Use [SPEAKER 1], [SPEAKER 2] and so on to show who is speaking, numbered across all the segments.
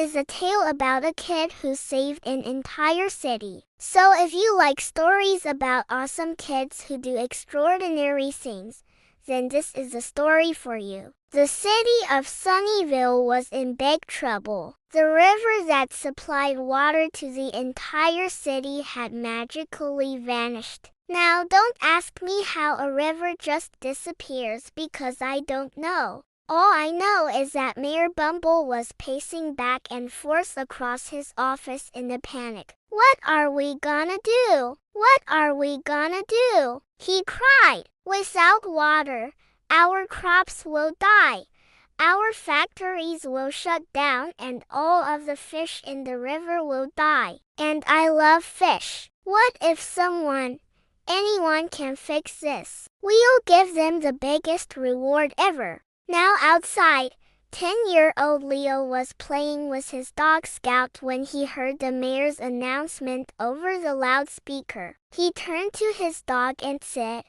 [SPEAKER 1] is a tale about a kid who saved an entire city. So if you like stories about awesome kids who do extraordinary things, then this is a story for you. The city of Sunnyville was in big trouble. The river that supplied water to the entire city had magically vanished. Now don't ask me how a river just disappears because I don't know. All I know is that Mayor Bumble was pacing back and forth across his office in a panic. "What are we gonna do? What are we gonna do?" he cried. "Without water, our crops will die. Our factories will shut down and all of the fish in the river will die. And I love fish. What if anyone can fix this? We'll give them the biggest reward ever." Now outside, 10-year-old Leo was playing with his dog Scout when he heard the mayor's announcement over the loudspeaker. He turned to his dog and said,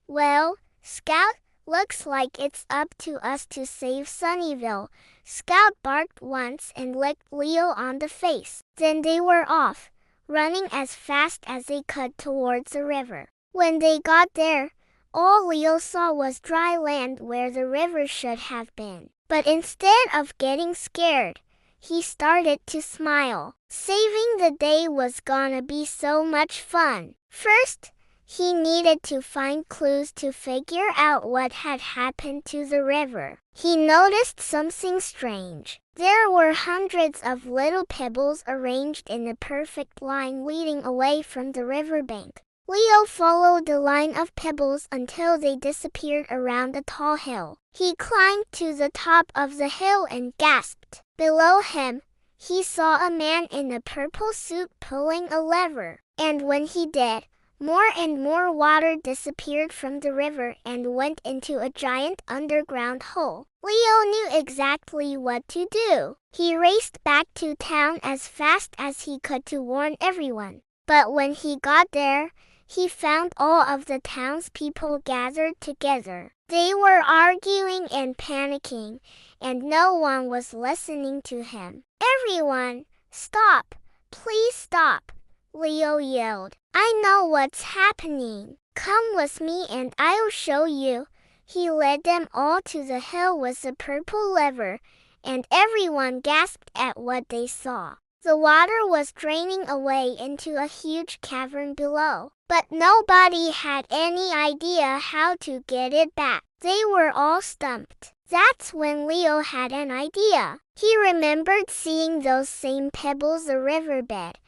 [SPEAKER 1] "Well, Scout, looks like it's up to us to save Sunnyville." Scout barked once and licked Leo on the face. Then they were off, running as fast as they could towards the river. When they got there, all Leo saw was dry land where the river should have been. But instead of getting scared, he started to smile. Saving the day was gonna be so much fun. First, he needed to find clues to figure out what had happened to the river. He noticed something strange. There were hundreds of little pebbles arranged in a perfect line leading away from the riverbank. Leo followed the line of pebbles until they disappeared around a tall hill. He climbed to the top of the hill and gasped. Below him, he saw a man in a purple suit pulling a lever. And when he did, more and more water disappeared from the river and went into a giant underground hole. Leo knew exactly what to do. He raced back to town as fast as he could to warn everyone. But when he got there, he found all of the townspeople gathered together. They were arguing and panicking, and no one was listening to him. "Everyone, stop! Please stop!" Leo yelled. "I know what's happening. Come with me and I'll show you." He led them all to the hill with the purple lever, and everyone gasped at what they saw. The water was draining away into a huge cavern below, but nobody had any idea how to get it back. They were all stumped. That's when Leo had an idea. He remembered seeing those same pebbles the riverbed,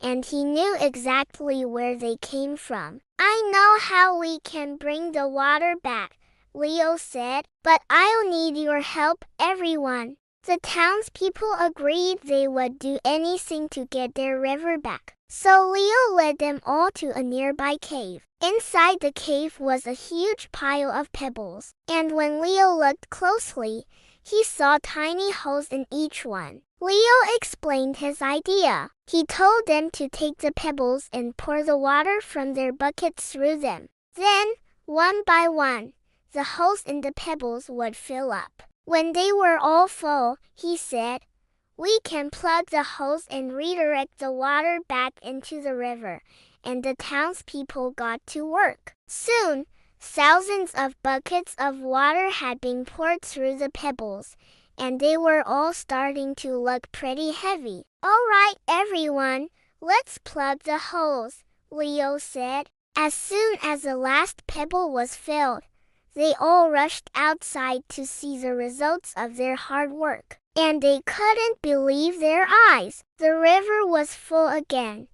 [SPEAKER 1] and he knew exactly where they came from. "I know how we can bring the water back," Leo said, "but I'll need your help, everyone." The townspeople agreed they would do anything to get their river back. So Leo led them all to a nearby cave. Inside the cave was a huge pile of pebbles, and when Leo looked closely, he saw tiny holes in each one. Leo explained his idea. He told them to take the pebbles and pour the water from their buckets through them. Then, one by one, the holes in the pebbles would fill up. When they were all full, he said, "We can plug the holes and redirect the water back into the river," and the townspeople got to work. Soon, thousands of buckets of water had been poured through the pebbles, and they were all starting to look pretty heavy. "All right, everyone, let's plug the holes," Leo said. As soon as the last pebble was filled, they all rushed outside to see the results of their hard work, and they couldn't believe their eyes. The river was full again,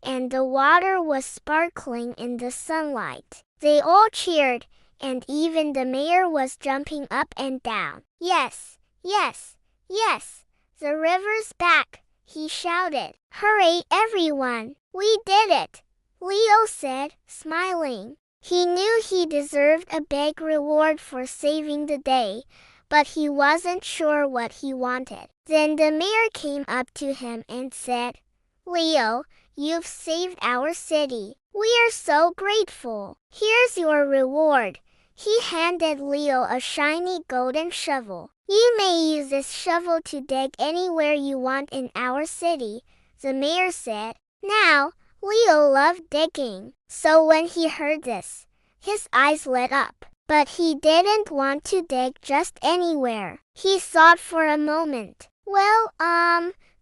[SPEAKER 1] and the water was sparkling in the sunlight. They all cheered, and even the mayor was jumping up and down. "Yes, yes, yes, the river's back," he shouted. "Hooray, everyone! We did it," Leo said, smiling. He knew he deserved a big reward for saving the day, but he wasn't sure what he wanted. Then the mayor came up to him and said, "Leo, you've saved our city. We are so grateful. Here's your reward." He handed Leo a shiny golden shovel. You may use this shovel to dig anywhere you want in our city, the mayor said. Now, Leo loved digging, so when he heard this, his eyes lit up. But he didn't want to dig just anywhere. He thought for a moment. Well,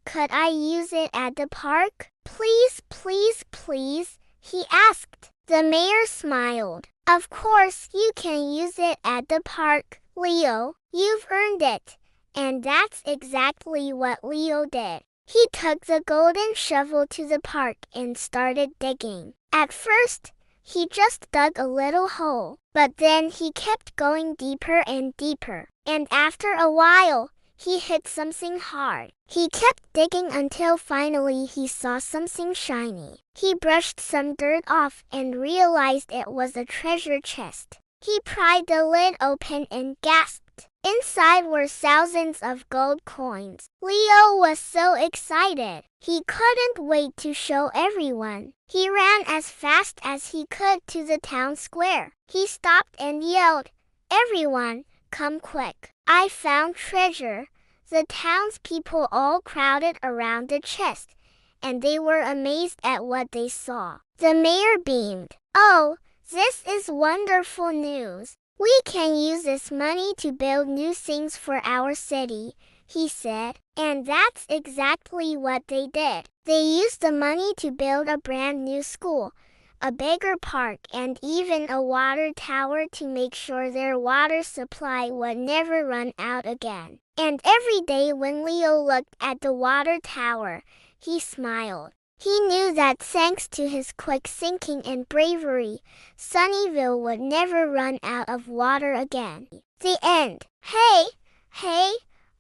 [SPEAKER 1] could I use it at the park? Please, please, please, he asked. The mayor smiled. Of course you can use it at the park, Leo. You've earned it. And that's exactly what Leo did. He took the golden shovel to the park and started digging. At first, he just dug a little hole, but then he kept going deeper and deeper. And after a while, he hit something hard. He kept digging until finally he saw something shiny. He brushed some dirt off and realized it was a treasure chest. He pried the lid open and gasped. Inside were thousands of gold coins. Leo was so excited. He couldn't wait to show everyone. He ran as fast as he could to the town square. He stopped and yelled, "Everyone, come quick. I found treasure." The townspeople all crowded around the chest, and they were amazed at what they saw. The mayor beamed. "Oh, this is wonderful news. We can use this money to build new things for our city," he said. And that's exactly what they did. They used the money to build a brand new school, a bigger park, and even a water tower to make sure their water supply would never run out again. And every day when Leo looked at the water tower, he smiled. He knew that thanks to his quick thinking and bravery, Sunnyville would never run out of water again. The end. Hey,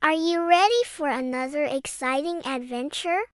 [SPEAKER 1] are you ready for another exciting adventure?